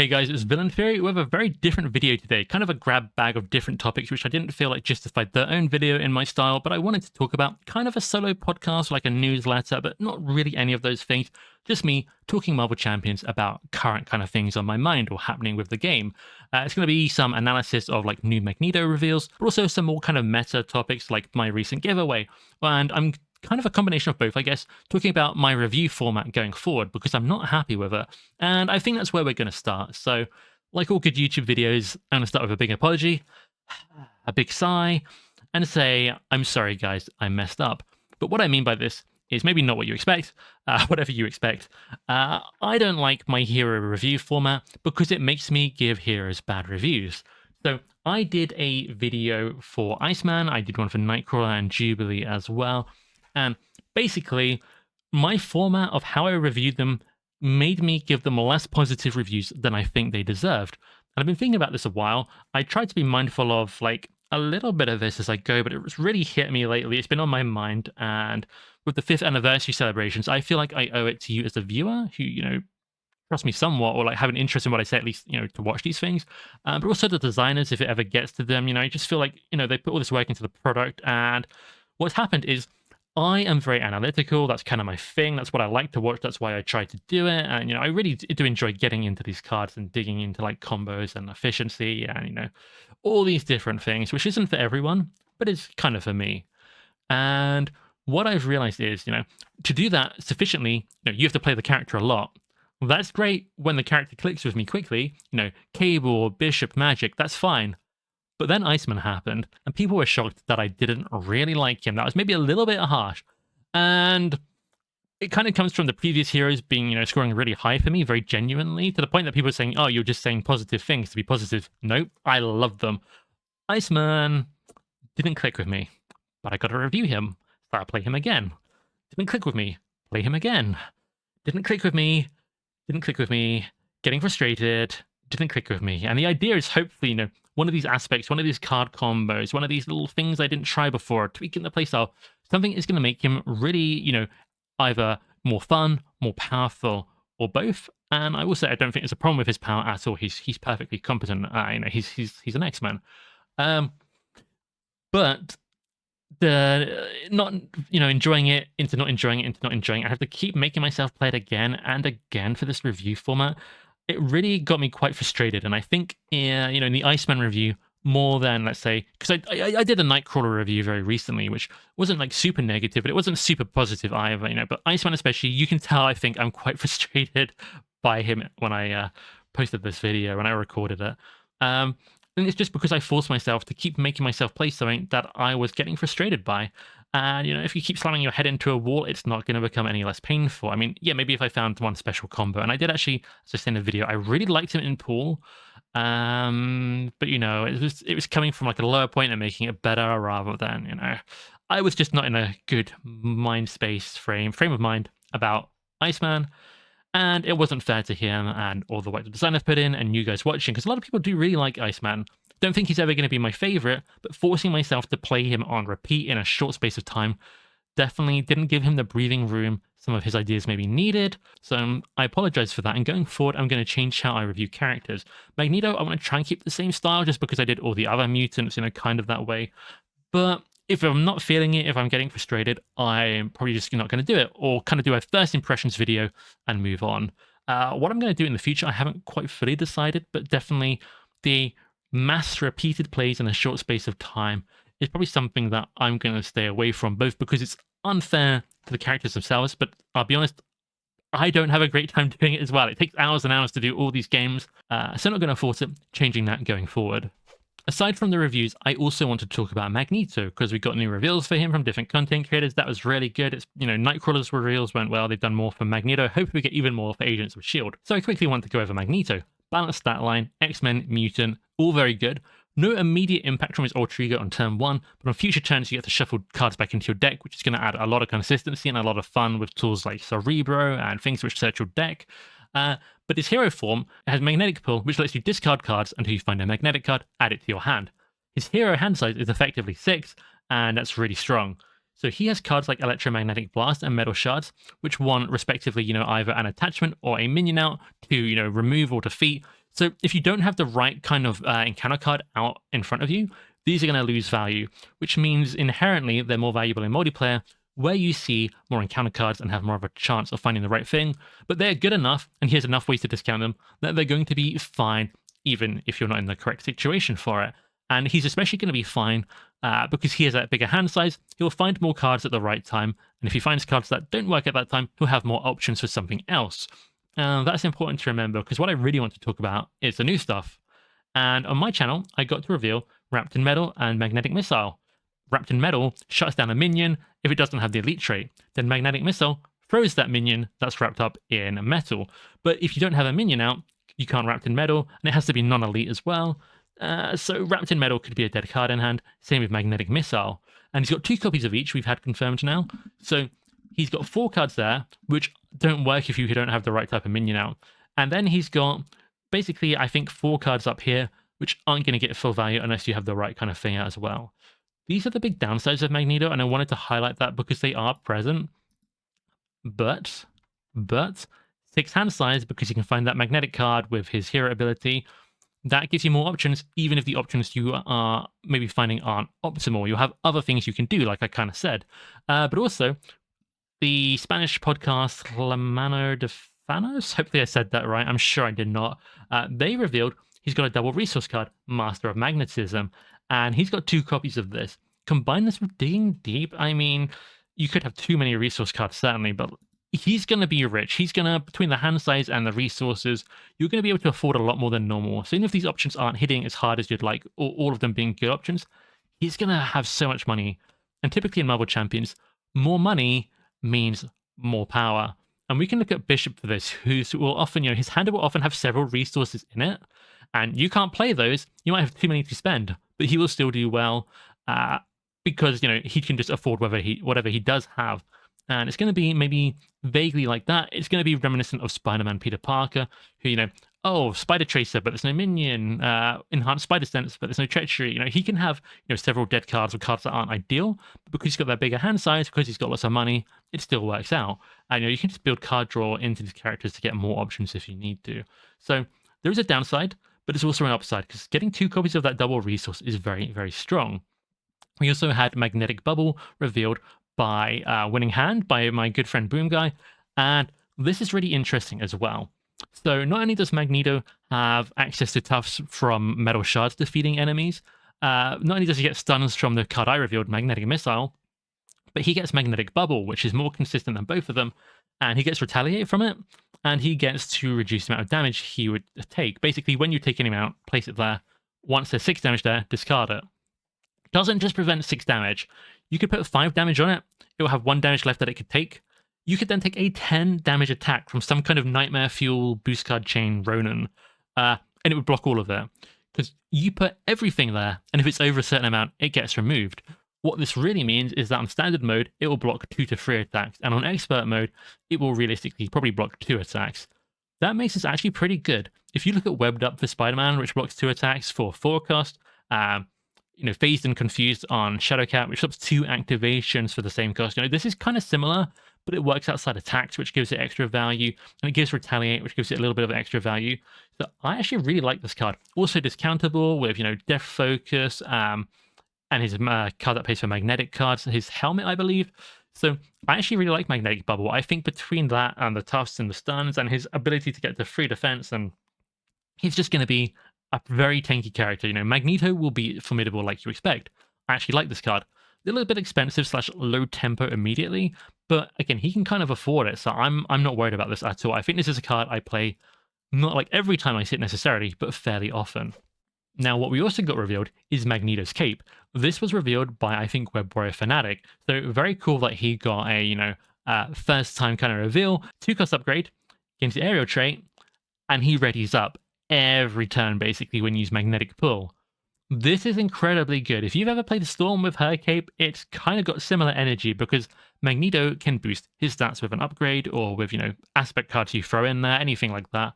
Hey guys, it's Villain Theory with a very different video today, kind of a grab bag of different topics which I didn't feel like justified their own video in my style, but I wanted to talk about kind of a solo podcast like a newsletter, but not really any of those things, just me talking Marvel Champions about current kind of things on my mind or happening with the game. It's going to be some analysis of like new Magneto reveals, but also some more kind of meta topics like my recent giveaway, and I'm kind of a combination of both, I guess, talking about my review format going forward because I'm not happy with it. And I think that's where we're going to start. So, like all good YouTube videos, I'm going to start with a big apology, a big sigh, and say, I'm sorry, guys, I messed up. But what I mean by this is maybe not what you expect, whatever you expect. I don't like my hero review format because it makes me give heroes bad reviews. So I did a video for Iceman, I did one for Nightcrawler and Jubilee as well. And basically, my format of how I reviewed them made me give them less positive reviews than I think they deserved. And I've been thinking about this a while. I tried to be mindful of like a little bit of this as I go, but it's really hit me lately. It's been on my mind. And with the 5th anniversary celebrations, I feel like I owe it to you as a viewer who, trust me somewhat or like have an interest in what I say, at least, to watch these things. But also the designers, if it ever gets to them, I just feel like, they put all this work into the product. And what's happened is, I am very analytical. That's kind of my thing. That's what I like to watch. That's why I try to do it. And, I really do enjoy getting into these cards and digging into like combos and efficiency and, all these different things, which isn't for everyone, but it's kind of for me. And what I've realized is, to do that sufficiently, you have to play the character a lot. Well, that's great when the character clicks with me quickly, Cable, Bishop, Magic, that's fine. But then Iceman happened, and people were shocked that I didn't really like him. That was maybe a little bit harsh. And it kind of comes from the previous heroes being, scoring really high for me, very genuinely, to the point that people are saying, oh, you're just saying positive things to be positive. Nope, I love them. Iceman didn't click with me, but I got to review him. Start play him again. Didn't click with me. Play him again. Didn't click with me. Didn't click with me. Getting frustrated. Didn't click with me. And the idea is hopefully, one of these aspects, one of these card combos, one of these little things I didn't try before, tweaking the playstyle, something is going to make him really, either more fun, more powerful, or both. And I will say I don't think there's a problem with his power at all. He's perfectly competent. He's an X-Man. But the not enjoying it into not enjoying it into not enjoying it, I have to keep making myself play it again and again for this review format. It really got me quite frustrated, and I think in the Iceman review more than, let's say, because I did a Nightcrawler review very recently, which wasn't like super negative, but it wasn't super positive either, but Iceman especially, you can tell I think I'm quite frustrated by him when I posted this video, when I recorded it. And it's just because I forced myself to keep making myself play something that I was getting frustrated by. And, if you keep slamming your head into a wall, it's not going to become any less painful. I mean, yeah, maybe if I found one special combo. And I did actually, as I said in the video, I really liked him in pool. But, it was coming from like a lower point and making it better rather than, I was just not in a good mind space frame of mind about Iceman. And it wasn't fair to him and all the work the designers put in and you guys watching, because a lot of people do really like Iceman. Don't think he's ever going to be my favorite, but forcing myself to play him on repeat in a short space of time definitely didn't give him the breathing room some of his ideas maybe needed. So I apologize for that. And going forward, I'm going to change how I review characters. Magneto, I want to try and keep the same style just because I did all the other mutants, kind of that way. But if I'm not feeling it, if I'm getting frustrated, I'm probably just not going to do it, or kind of do a first impressions video and move on. What I'm going to do in the future, I haven't quite fully decided, but definitely the mass repeated plays in a short space of time is probably something that I'm going to stay away from, both because it's unfair to the characters themselves, but I'll be honest, I don't have a great time doing it as well. It takes hours and hours to do all these games, so I'm not going to force it, changing that going forward. Aside from the reviews, I also want to talk about Magneto, because we got new reveals for him from different content creators. That was really good. It's, Nightcrawler's reveals went well. They've done more for Magneto. Hopefully we get even more for Agents of S.H.I.E.L.D. So I quickly want to go over Magneto. Balanced stat line, X-Men, Mutant, all very good. No immediate impact from his alter ego on turn 1, but on future turns you get to shuffle cards back into your deck, which is going to add a lot of consistency and a lot of fun with tools like Cerebro and things which search your deck. But his hero form has Magnetic Pull, which lets you discard cards until you find a magnetic card, add it to your hand. His hero hand size is effectively 6, and that's really strong. So he has cards like Electromagnetic Blast and Metal Shards, which want respectively, either an attachment or a minion out to, remove or defeat. So if you don't have the right kind of encounter card out in front of you, these are going to lose value, which means inherently they're more valuable in multiplayer, where you see more encounter cards and have more of a chance of finding the right thing. But they're good enough, and here's enough ways to discount them, that they're going to be fine, even if you're not in the correct situation for it. And he's especially going to be fine because he has that bigger hand size. He'll find more cards at the right time, and if he finds cards that don't work at that time, he'll have more options for something else. That's important to remember, because what I really want to talk about is the new stuff. And on my channel, I got to reveal Wrapped in Metal and Magnetic Missile. Wrapped in Metal shuts down a minion if it doesn't have the elite trait. Then Magnetic Missile throws that minion that's wrapped up in metal. But if you don't have a minion out, you can't Wrapped in Metal, and it has to be non-elite as well. So Wrapped in Metal could be a dead card in hand, same with Magnetic Missile. And he's got 2 copies of each, we've had confirmed now. So he's got 4 cards there, which don't work if you don't have the right type of minion out. And then he's got, basically, I think 4 cards up here, which aren't going to get full value unless you have the right kind of thing out as well. These are the big downsides of Magneto, and I wanted to highlight that because they are present. But 6 hand size, because you can find that magnetic card with his hero ability, that gives you more options, even if the options you are maybe finding aren't optimal. You'll have other things you can do, like I kind of said. But also, the Spanish podcast La Mano de Fanos, hopefully I said that right, I'm sure I did not, they revealed he's got a double resource card, Master of Magnetism, and he's got 2 copies of this. Combine this with Digging Deep, I mean, you could have too many resource cards, certainly, but he's going to be rich. He's going to, between the hand size and the resources, you're going to be able to afford a lot more than normal. So even if these options aren't hitting as hard as you'd like, or all of them being good options, he's going to have so much money. And typically in Marvel Champions, more money means more power. And we can look at Bishop for this, who will often, his hand will often have several resources in it, and you can't play those. You might have too many to spend, but he will still do well because, he can just afford whatever he does have. And it's going to be maybe vaguely like that. It's going to be reminiscent of Spider-Man Peter Parker, who, Spider Tracer, but there's no minion, enhanced Spider Sense, but there's no treachery. He can have, several dead cards or cards that aren't ideal, but because he's got that bigger hand size, because he's got lots of money, it still works out. And, you can just build card draw into these characters to get more options if you need to. So there is a downside, but it's also an upside, because getting 2 copies of that double resource is very, very strong. We also had Magnetic Bubble revealed by Winning Hand by my good friend Boom Guy, and this is really interesting as well. So not only does Magneto have access to Tufts from Metal Shards defeating enemies, not only does he get stuns from the card I revealed, Magnetic Missile, but he gets Magnetic Bubble, which is more consistent than both of them, and he gets Retaliate from it, and he gets to reduce the amount of damage he would take. Basically, when you take him out, place it there. Once there's 6 damage there, discard it. Doesn't just prevent 6 damage. You could put 5 damage on it. It will have 1 damage left that it could take. You could then take a 10 damage attack from some kind of Nightmare Fuel boost card chain Ronin, and it would block all of that. Because you put everything there, and if it's over a certain amount, it gets removed. What this really means is that on standard mode, it will block 2 to 3 attacks, and on expert mode, it will realistically probably block 2 attacks. That makes this actually pretty good. If you look at Webbed Up for Spider-Man, which blocks 2 attacks for 4 cost, Phased and Confused on Shadowcat, which stops 2 activations for the same cost. This is kind of similar, but it works outside attacks, which gives it extra value, and it gives Retaliate, which gives it a little bit of extra value. So I actually really like this card. Also discountable with, Death Focus, and his card that pays for magnetic cards, his helmet, I believe. So I actually really like Magnetic Bubble. I think between that and the Tufts and the stuns and his ability to get to free defense, and he's just going to be a very tanky character. Magneto will be formidable like you expect. I actually like this card. A little bit expensive / low tempo immediately, but again, he can kind of afford it, so I'm not worried about this at all. I think this is a card I play not like every time I sit necessarily, but fairly often. Now, what we also got revealed is Magneto's cape. This was revealed by, I think, Web Warrior Fanatic. So very cool that he got a, first time kind of reveal, 2 cost upgrade, gains the aerial trait, and he readies up every turn basically when you use Magnetic Pull. This is incredibly good. If you've ever played Storm with her cape, it's kind of got similar energy because Magneto can boost his stats with an upgrade or with, aspect cards you throw in there, anything like that.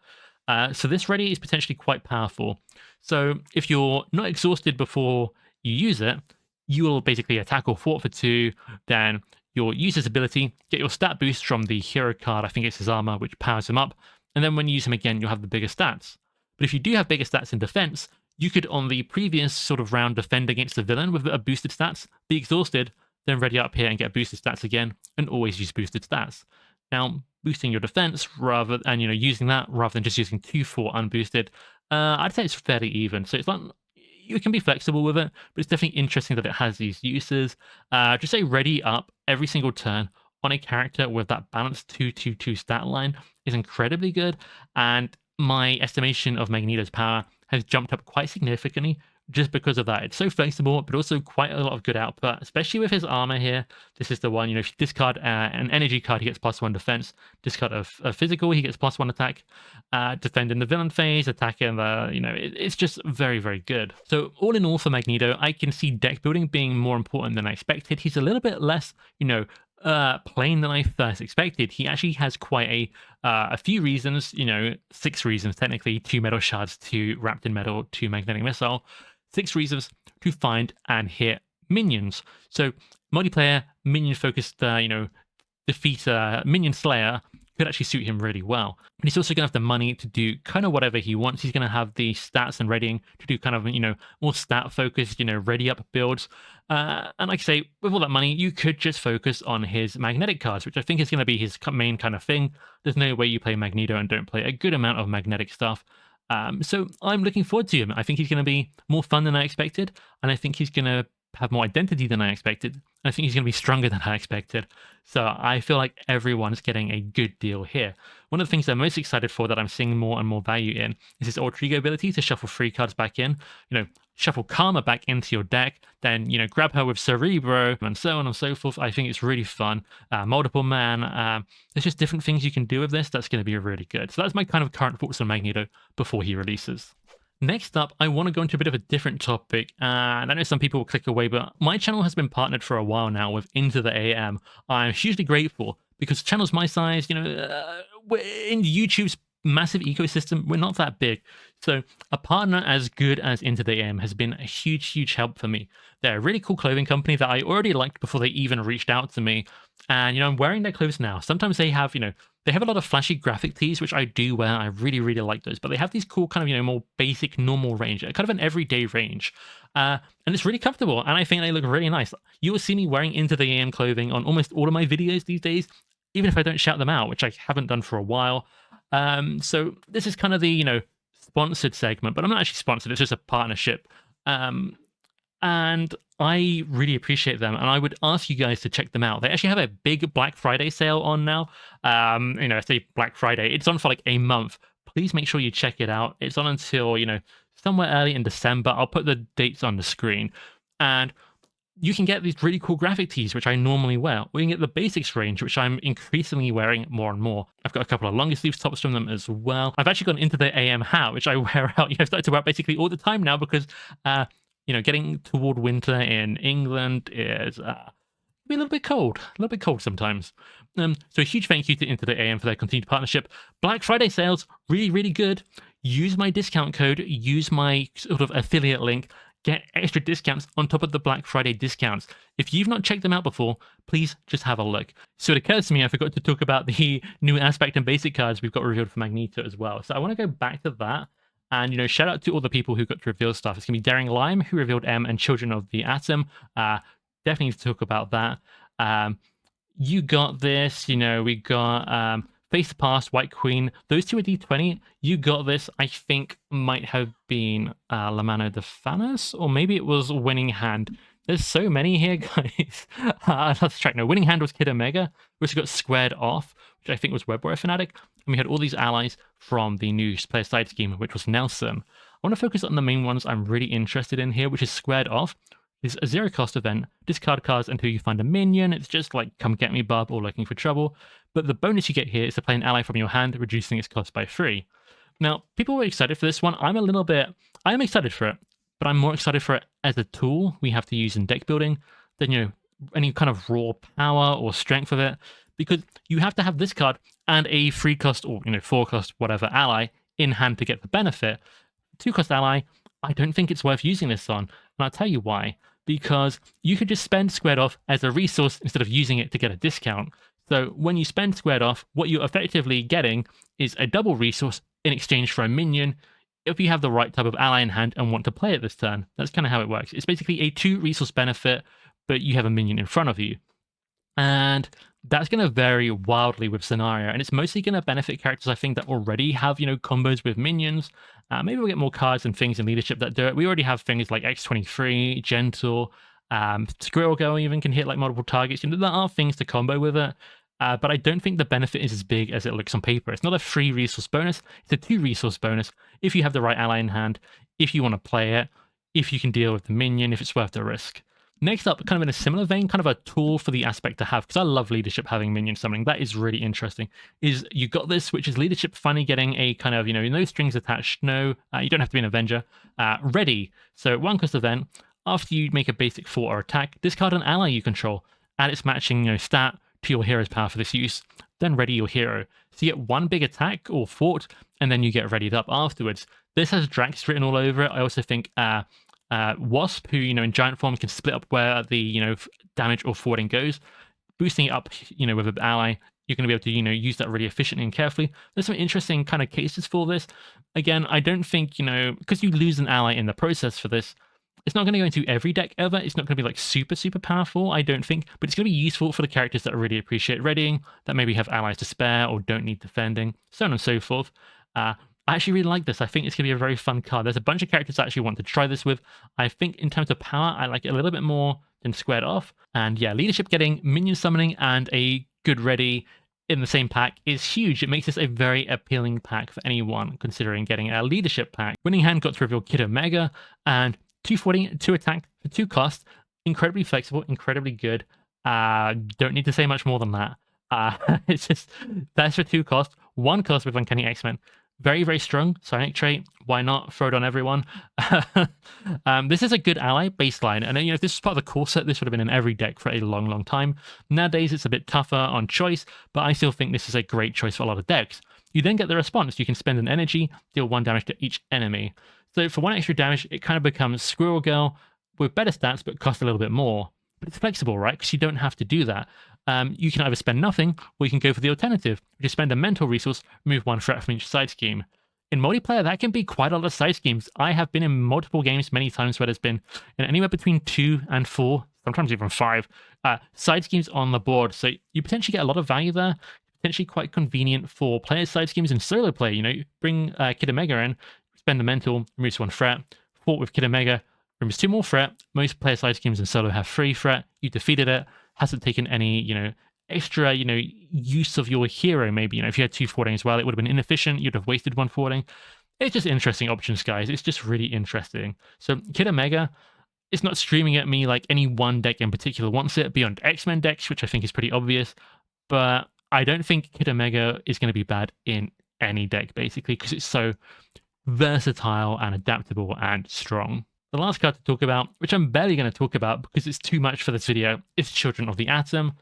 So this ready is potentially quite powerful. So if you're not exhausted before you use it, you will basically attack or fort for 2, then you'll use his ability, get your stat boost from the hero card, I think it's his armor, which powers him up, and then when you use him again, you'll have the bigger stats. But if you do have bigger stats in defense, you could, on the previous sort of round, defend against the villain with a boosted stats, be exhausted, then ready up here and get boosted stats again, and always use boosted stats. Now, boosting your defense rather, and using that rather than just using 2 for unboosted, I'd say it's fairly even. So it's not, you can be flexible with it, but it's definitely interesting that it has these uses. Just say ready up every single turn on a character with that balanced 2-2-2 stat line is incredibly good, and my estimation of Magneto's power has jumped up quite significantly just because of that. It's so flexible, but also quite a lot of good output, especially with his armor here. This is the one, if you discard an energy card, he gets +1 defense. Discard a physical, he gets +1 attack. Defend in the villain phase, attack in the, it's just very, very good. So all in all for Magneto, I can see deck building being more important than I expected. He's a little bit less, plain than I first expected. He actually has quite a few reasons, 6 reasons technically: 2 metal shards, 2 wrapped in metal, 2 magnetic missile. 6 reasons to find and hit minions. So multiplayer, minion focused, defeat minion slayer could actually suit him really well. And he's also going to have the money to do kind of whatever he wants. He's going to have the stats and readying to do kind of, more stat focused, ready up builds. And like I say, with all that money, you could just focus on his magnetic cards, which I think is going to be his main kind of thing. There's no way you play Magneto and don't play a good amount of magnetic stuff. So I'm looking forward to him. I think he's going to be more fun than I expected, and I think he's going to have more identity than I expected. And I think he's going to be stronger than I expected. So I feel like everyone's getting a good deal here. One of the things I'm most excited for that I'm seeing more and more value in is his alter ego ability to shuffle 3 cards back in. Shuffle Karma back into your deck, then, grab her with Cerebro, and so on and so forth. I think it's really fun. Multiple man. There's just different things you can do with this that's going to be really good. So that's my kind of current thoughts on Magneto before he releases. Next up, I want to go into a bit of a different topic, and I know some people will click away, but my channel has been partnered for a while now with Into the AM. I'm hugely grateful because channels my size, we're in YouTube's massive ecosystem, we're not that big. So a partner as good as Into the AM has been a huge help for me. They're a really cool clothing company that I already liked before they even reached out to me. And, I'm wearing their clothes now. Sometimes they have, they have a lot of flashy graphic tees, which I do wear. I really like those. But they have these cool kind of, more basic, normal range, kind of an everyday range. And it's really comfortable. And I think they look really nice. You will see me wearing Into the AM clothing on almost all of my videos these days, even if I don't shout them out, which I haven't done for a while. So this is kind of the, sponsored segment, but I'm not actually sponsored. It's just a partnership. And I really appreciate them, and I would ask you guys to check them out. They actually have a big Black Friday sale on now. I say Black Friday, it's on for like a month. Please make sure you check it out. It's on until, somewhere early in December. I'll put the dates on the screen. And you can get these really cool graphic tees, which I normally wear. Or you can get the basics range, which I'm increasingly wearing more and more. I've got a couple of longer sleeves tops from them as well. I've actually gone Into the AM hat, which I wear out. I've started to wear basically all the time now because, getting toward winter in England is be a little bit cold sometimes. So a huge thank you to Into the AM for their continued partnership. Black Friday sales, really good. Use my discount code, use my sort of affiliate link, get extra discounts on top of the Black Friday discounts. If you've not checked them out before, please just have a look. So it occurs to me I forgot to talk about the new aspect and basic cards we've got revealed for Magneto as well. So I want to go back to that. And, shout out to all the people who got to reveal stuff. It's going to be Daring Lime, who revealed M and Children of the Atom. Definitely need to talk about that. You got this, we got Face the Past, White Queen. Those two are D20. You got this, I think, might have been La Mano de Thanos, or maybe it was Winning Hand. There's so many here, guys. Let's check. No, Winning Hand was Kid Omega. We also got Squared Off, which I think was Web Warrior Fanatic. And we had all these allies from the new player side scheme, which was Nelson. I want to focus on the main ones I'm really interested in here, which is Squared Off. It's a 0-cost event. Discard cards until you find a minion. It's just like Come Get Me Bub or Looking for Trouble. But the bonus you get here is to play an ally from your hand, reducing its cost by 3. Now, people were excited for this one. I am excited for it, but I'm more excited for it as a tool we have to use in deck building than, any kind of raw power or strength of it. Because you have to have this card and a 3-cost or 4-cost whatever ally in hand to get the benefit. 2-cost ally, I don't think it's worth using this on, and I'll tell you why. because you could just spend squared off as a resource instead of using it to get a discount. So when you spend squared off, what you're effectively getting is a double resource in exchange for a minion if you have the right type of ally in hand and want to play it this turn. That's kind of how it works. It's basically a 2 resource benefit, but you have a minion in front of you. And that's going to vary wildly with scenario, and it's mostly going to benefit characters I think that already have, combos with minions. Maybe we'll get more cards and things in leadership that do it. We already have things like X23, Gentle, Squirrel Girl even can hit like multiple targets. There are things to combo with it, but I don't think the benefit is as big as it looks on paper. It's not a 3 resource bonus, it's a 2 resource bonus if you have the right ally in hand, if you want to play it, if you can deal with the minion, if it's worth the risk. Next up, kind of in a similar vein, kind of a tool for the aspect to have, because I love leadership having minion summoning. That is really interesting. Is you got this, which is leadership finally getting a kind of, no strings attached, no, you don't have to be an Avenger, ready. So 1 cost event, after you make a basic fort or attack, discard an ally you control, add its matching, stat to your hero's power for this use, then ready your hero. So you get 1 big attack or fort, and then you get readied up afterwards. This has Drax written all over it. I also think Wasp, who in giant form can split up where the damage or forwarding goes, boosting it up with an ally. You're going to be able to use that really efficiently and carefully. There's some interesting kind of cases for this. Again, I don't think because you lose an ally in the process for this, it's not going to go into every deck ever. It's not going to be like super powerful, I don't think, but it's going to be useful for the characters that really appreciate readying, that maybe have allies to spare or don't need defending, so on and so forth. I actually really like this. I think it's going to be a very fun card. There's a bunch of characters I actually want to try this with. I think in terms of power, I like it a little bit more than Squared Off. And yeah, leadership getting minion summoning and a good ready in the same pack is huge. It makes this a very appealing pack for anyone considering getting a leadership pack. Winning hand got to reveal Kid Omega and 240, 2 attack for 2 cost. Incredibly flexible, incredibly good. Don't need to say much more than that. It's just, that's for 2 cost. 1 cost with Uncanny X-Men. Very strong Sonic trait. Why not throw it on everyone? This is a good ally baseline, and if this was part of the core set, this would have been in every deck for a long time. Nowadays it's a bit tougher on choice, but I still think this is a great choice for a lot of decks. You then get the response. You can spend an energy, deal 1 damage to each enemy. So for 1 extra damage, it kind of becomes Squirrel Girl with better stats but cost a little bit more. But it's flexible, right? Because you don't have to do that. You can either spend nothing, or you can go for the alternative, which is spend a mental resource, remove 1 threat from each side scheme. In multiplayer, that can be quite a lot of side schemes. I have been in multiple games many times where there's been anywhere between 2 and 4, sometimes even 5, side schemes on the board. So you potentially get a lot of value there, potentially quite convenient for players' side schemes and solo play. Bring Kid Omega in, spend the mental, removes 1 threat, fought with Kid Omega, removes 2 more threat. Most player side schemes in solo have 3 threat. You defeated it, hasn't taken any, extra, use of your hero. Maybe, if you had 2 forwarding as well, it would have been inefficient. You'd have wasted 1 forwarding. It's just interesting options, guys. It's just really interesting. So Kid Omega, it's not streaming at me like any one deck in particular wants it, beyond X-Men decks, which I think is pretty obvious. But I don't think Kid Omega is going to be bad in any deck, basically, because it's so versatile and adaptable and strong. The last card to talk about, which I'm barely going to talk about because it's too much for this video, is Children of the Atom.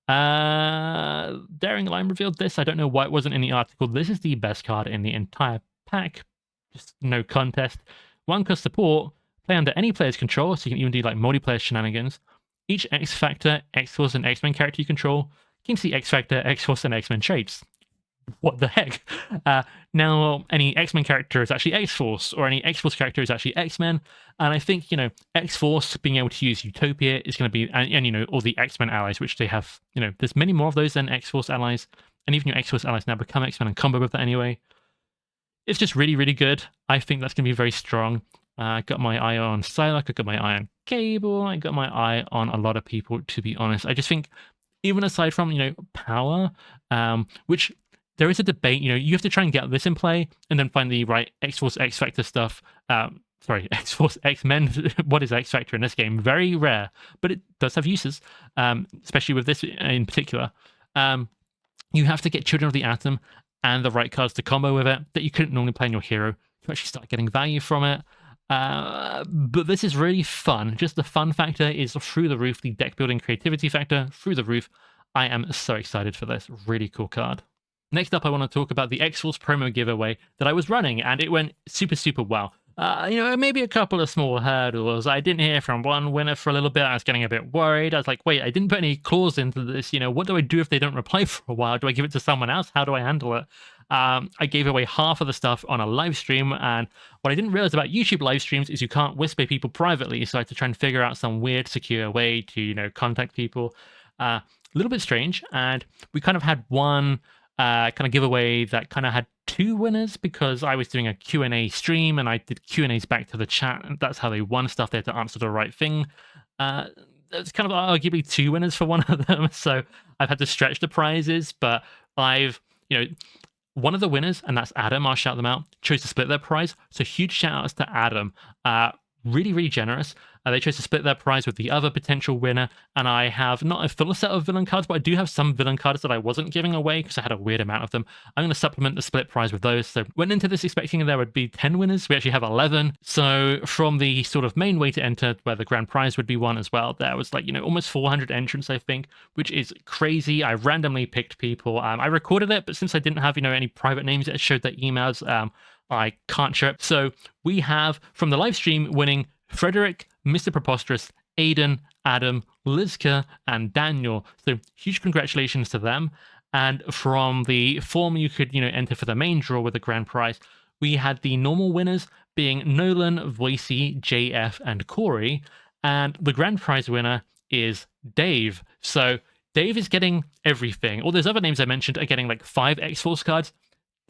Daring Line revealed this. I don't know why it wasn't in the article. This is the best card in the entire pack. Just no contest. 1 cost support. Play under any player's control, so you can even do like multiplayer shenanigans. Each X-Factor, X-Force, and X-Men character you control can see X-Factor, X-Force, and X-Men traits. What the heck? Now, any X-Men character is actually X-Force, or any X-Force character is actually X-Men. And I think, X-Force being able to use Utopia is going to be, and all the X-Men allies, which they have, there's many more of those than X-Force allies. And even your X-Force allies now become X-Men and combo with that anyway. It's just really good. I think that's going to be very strong. I got my eye on Psylocke, I got my eye on Cable, I got my eye on a lot of people, to be honest. I just think, even aside from, power, which there is a debate, you have to try and get this in play and then find the right X-Force, X-Factor stuff. X-Force, X-Men. What is X-Factor in this game? Very rare, but it does have uses, especially with this in particular. You have to get Children of the Atom and the right cards to combo with it that you couldn't normally play in your hero to actually start getting value from it. But this is really fun. Just the fun factor is through the roof. The deck building creativity factor through the roof. I am so excited for this. Really cool card. Next up, I want to talk about the X-Force promo giveaway that I was running, and it went super well. Maybe a couple of small hurdles. I didn't hear from one winner for a little bit. I was getting a bit worried. I was like, wait, I didn't put any clause into this. What do I do if they don't reply for a while? Do I give it to someone else? How do I handle it? I gave away half of the stuff on a live stream, and what I didn't realize about YouTube live streams is you can't whisper people privately. So I had to try and figure out some weird, secure way to, contact people. A little bit strange, and we kind of had one kind of giveaway that kind of had two winners because I was doing a Q&A stream and I did Q&As back to the chat, and that's how they won stuff. They had to answer the right thing. It's kind of arguably two winners for one of them, so I've had to stretch the prizes, but I've, one of the winners, and that's Adam, I'll shout them out, chose to split their prize. So huge shout outs to Adam. Really, really generous. They chose to split their prize with the other potential winner, and I have not a full set of villain cards, but I do have some villain cards that I wasn't giving away because I had a weird amount of them. I'm going to supplement the split prize with those. So went into this expecting there would be 10 winners. We actually have 11. So from the sort of main way to enter, where the grand prize would be won as well, there was almost 400 entrants, I think, which is crazy. I randomly picked people. I recorded it, but since I didn't have any private names, it showed their emails. I can't share it. So we have from the live stream winning Frederick, Mr. Preposterous, Aiden, Adam, Lizka, and Daniel. So huge congratulations to them. And from the form you could, enter for the main draw with the grand prize, we had the normal winners being Nolan, Voicey, JF, and Corey. And the grand prize winner is Dave. So Dave is getting everything. All those other names I mentioned are getting like 5 X-Force cards.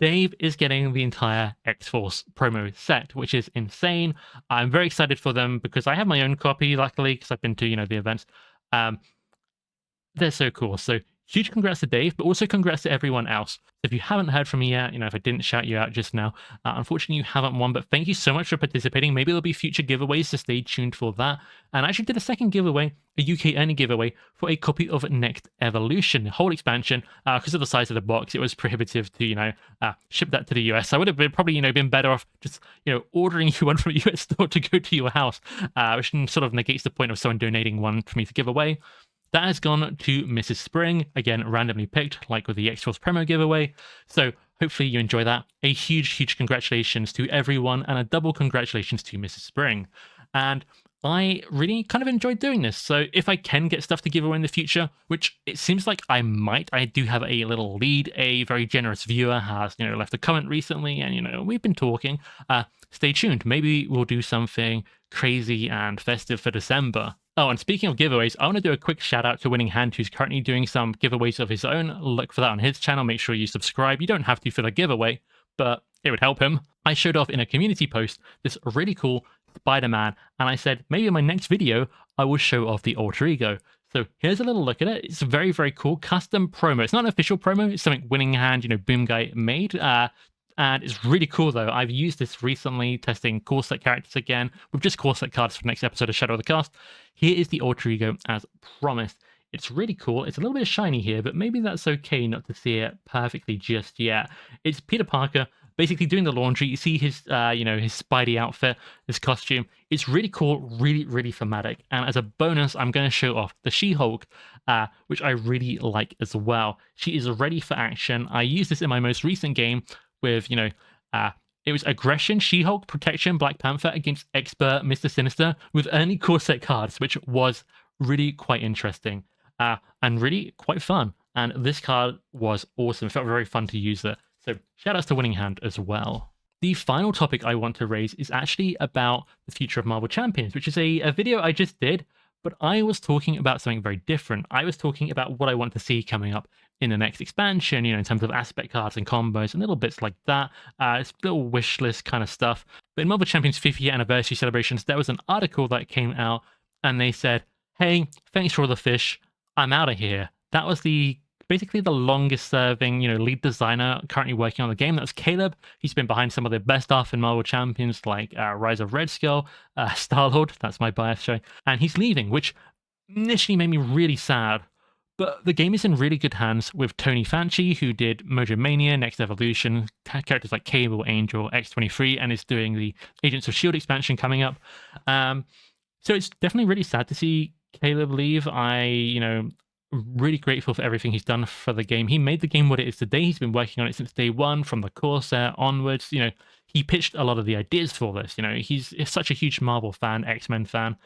Dave is getting the entire X-Force promo set, which is insane. I'm very excited for them because I have my own copy, luckily, because I've been to, the events. They're so cool. So huge congrats to Dave, but also congrats to everyone else. If you haven't heard from me yet, if I didn't shout you out just now, unfortunately you haven't won, but thank you so much for participating. Maybe there'll be future giveaways, so stay tuned for that. And I actually did a second giveaway, a UK only giveaway, for a copy of Next Evolution, the whole expansion. Because of the size of the box, it was prohibitive to, ship that to the US. I would have probably, been better off just, ordering you one from a US store to go to your house, which sort of negates the point of someone donating one for me to give away. That has gone to Mrs. Spring, again, randomly picked, like with the X-Force promo giveaway. So hopefully you enjoy that. A huge, huge congratulations to everyone, and a double congratulations to Mrs. Spring. And I really kind of enjoyed doing this. So if I can get stuff to give away in the future, which it seems like I might, I do have a little lead. A very generous viewer has, left a comment recently, and, we've been talking. Stay tuned. Maybe we'll do something crazy and festive for December. Oh, and speaking of giveaways, I want to do a quick shout out to Winning Hand, who's currently doing some giveaways of his own. Look for that on his channel. Make sure you subscribe. You don't have to for the giveaway, but it would help him. I showed off in a community post this really cool Spider-Man, and I said, maybe in my next video, I will show off the alter ego. So here's a little look at it. It's a very, very cool custom promo. It's not an official promo. It's something Winning Hand, Boom Guy made. And it's really cool, though. I've used this recently, testing core set characters again, with just core set cards for the next episode of Shadow of the Cast. Here is the alter ego as promised. It's really cool. It's a little bit shiny here, but maybe that's okay not to see it perfectly just yet. It's Peter Parker basically doing the laundry. You see his, his Spidey outfit, his costume. It's really cool, really, really thematic. And as a bonus, I'm going to show off the She-Hulk, which I really like as well. She is ready for action. I used this in my most recent game with, it was Aggression, She-Hulk, Protection, Black Panther against Expert, Mr. Sinister with only core set cards, which was really quite interesting and really quite fun. And this card was awesome. It felt very fun to use it. So shout outs to Winning Hand as well. The final topic I want to raise is actually about the future of Marvel Champions, which is a video I just did, but I was talking about something very different. I was talking about what I want to see coming up in the next expansion, in terms of aspect cards and combos and little bits like that. It's little wish list kind of stuff. But in Marvel Champions 50th anniversary celebrations, there was an article that came out and they said, hey, thanks for all the fish. I'm out of here. That was basically the longest serving, lead designer currently working on the game. That was Caleb. He's been behind some of the best stuff in Marvel Champions like Rise of Red Skull, Star-Lord, that's my bias showing. And he's leaving, which initially made me really sad. But the game is in really good hands with Tony Fanchi, who did Mojo Mania, Next Evolution, characters like Cable, Angel, X-23, and is doing the Agents of S.H.I.E.L.D. expansion coming up. So it's definitely really sad to see Caleb leave. I, really grateful for everything he's done for the game. He made the game what it is today. He's been working on it since day one, from the Corsair onwards. He pitched a lot of the ideas for this. He's such a huge Marvel fan, X-Men fan.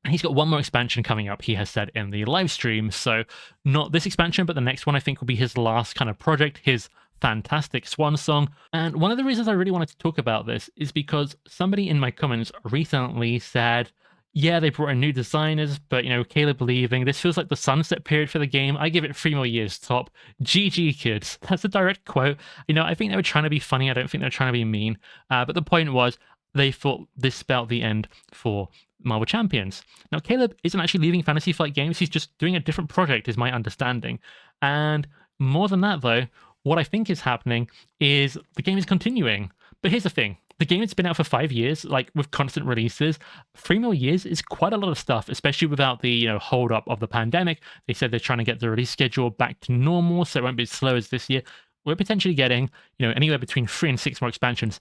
He's got one more expansion coming up, he has said in the live stream. So not this expansion, but the next one I think will be his last kind of project, his fantastic swan song. And one of the reasons I really wanted to talk about this is because somebody in my comments recently said, yeah, they brought in new designers, but, Caleb leaving. This feels like the sunset period for the game. I give it 3 more years top. GG, kids. That's a direct quote. I think they were trying to be funny. I don't think they were trying to be mean. But the point was, they thought this spelled the end for Marvel Champions. Now, Caleb isn't actually leaving Fantasy Flight Games. He's just doing a different project, is my understanding. And more than that, though, what I think is happening is the game is continuing. But here's the thing. The game has been out for 5 years, with constant releases. 3 more years is quite a lot of stuff, especially without the hold up of the pandemic. They said they're trying to get the release schedule back to normal, so it won't be as slow as this year. We're potentially getting anywhere between 3 and 6 more expansions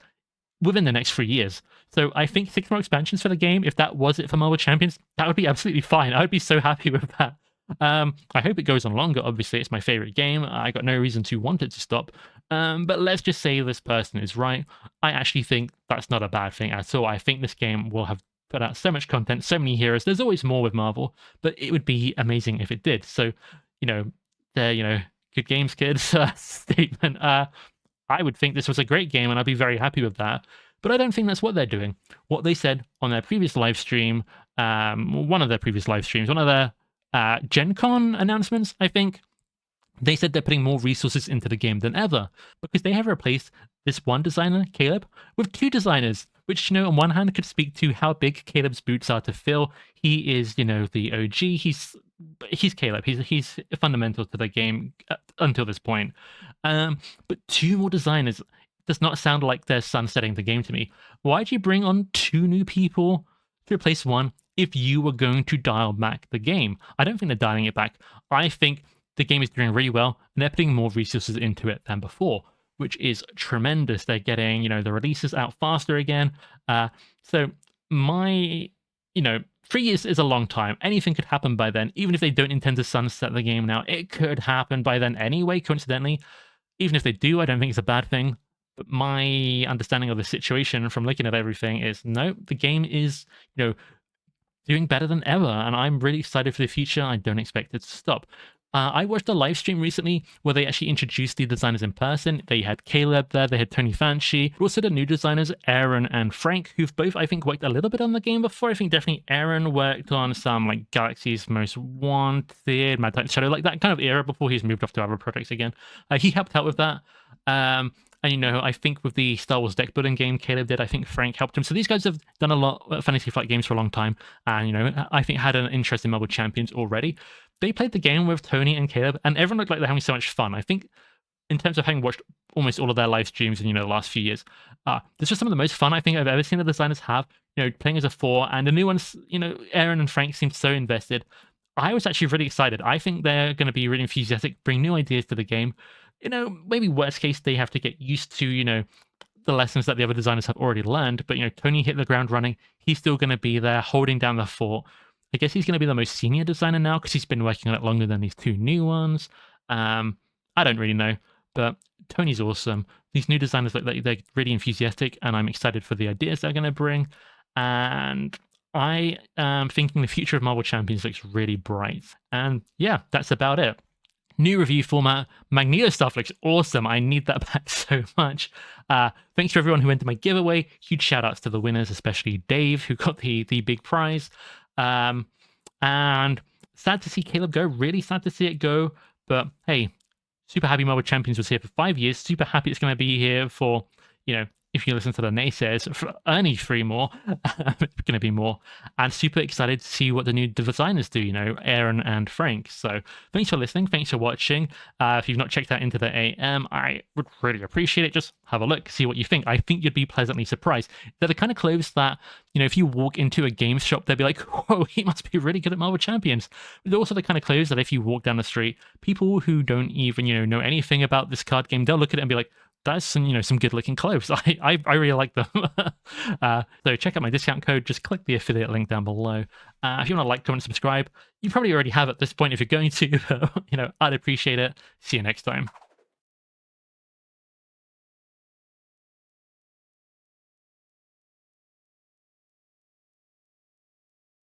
within the next 3 years. So I think 6 more expansions for the game, if that was it for Marvel Champions, that would be absolutely fine. I would be so happy with that. I hope it goes on longer. Obviously, it's my favorite game. I got no reason to want it to stop. But let's just say this person is right. I actually think that's not a bad thing at all. I think this game will have put out so much content, so many heroes. There's always more with Marvel, but it would be amazing if it did. So, good games, kids statement. I would think this was a great game, and I'd be very happy with that. But I don't think that's what they're doing. What they said on their previous live stream, one of their Gen Con announcements, I think, they said they're putting more resources into the game than ever, because they have replaced this one designer, Caleb, with 2 designers, which, on one hand could speak to how big Caleb's boots are to fill. He is, the OG. He's Caleb. He's fundamental to the game until this point. But 2 more designers does not sound like they're sunsetting the game to me. Why'd you bring on 2 new people to replace one if you were going to dial back the game? I don't think they're dialing it back. I think the game is doing really well, and they're putting more resources into it than before, which is tremendous. They're getting, the releases out faster again. So my, 3 years is a long time. Anything could happen by then. Even if they don't intend to sunset the game now, it could happen by then anyway, coincidentally. Even if they do, I don't think it's a bad thing. But my understanding of the situation from looking at everything is, no, the game is, doing better than ever, and I'm really excited for the future. I don't expect it to stop. I watched a live stream recently where they actually introduced the designers in person. They had Caleb there, they had Tony Fanchi, also the new designers, Aaron and Frank, who've both, I think, worked a little bit on the game before. I think definitely Aaron worked on some, Galaxy's Most Wanted, Mad Titan Shadow, that kind of era before he's moved off to other projects again. He helped out with that. And, I think with the Star Wars deck building game Caleb did, I think Frank helped him. So these guys have done a lot of Fantasy Flight games for a long time, and, I think had an interest in Marvel Champions already. They played the game with Tony and Caleb, and everyone looked like they're having so much fun. I think, in terms of having watched almost all of their live streams in, the last few years, this was some of the most fun I think I've ever seen the designers have, playing as a 4, and the new ones, Aaron and Frank seemed so invested. I was actually really excited. I think they're going to be really enthusiastic, bring new ideas to the game. Maybe worst case, they have to get used to, the lessons that the other designers have already learned, but, Tony hit the ground running. He's still going to be there, holding down the fort. I guess he's going to be the most senior designer now because he's been working on it longer than these 2 new ones. I don't really know, but Tony's awesome. These new designers look like they're really enthusiastic, and I'm excited for the ideas they're going to bring. And I am thinking the future of Marvel Champions looks really bright. And yeah, that's about it. New review format. Magneto stuff looks awesome. I need that back so much. Thanks to everyone who entered my giveaway. Huge shout outs to the winners, especially Dave, who got the big prize. And sad to see Caleb go, really sad to see it go, but hey, super happy Marvel Champions was here for 5 years, super happy it's going to be here for, if you listen to the naysayers, for only 3 more, it's going to be more, and super excited to see what the new designers do, Aaron and Frank. So thanks for listening, thanks for watching. If you've not checked out Into the AM, I would really appreciate it. Just have a look, see what you think. I think you'd be pleasantly surprised. They're the kind of clothes that, if you walk into a games shop, they'll be like, whoa, he must be really good at Marvel Champions. They're also the kind of clothes that if you walk down the street, people who don't even, know anything about this card game, they'll look at it and be like, that's some, some good looking clothes. I really like them. So check out my discount code. Just click the affiliate link down below. If you want to like, comment, subscribe, you probably already have at this point if you're going to, but I'd appreciate it. See you next time.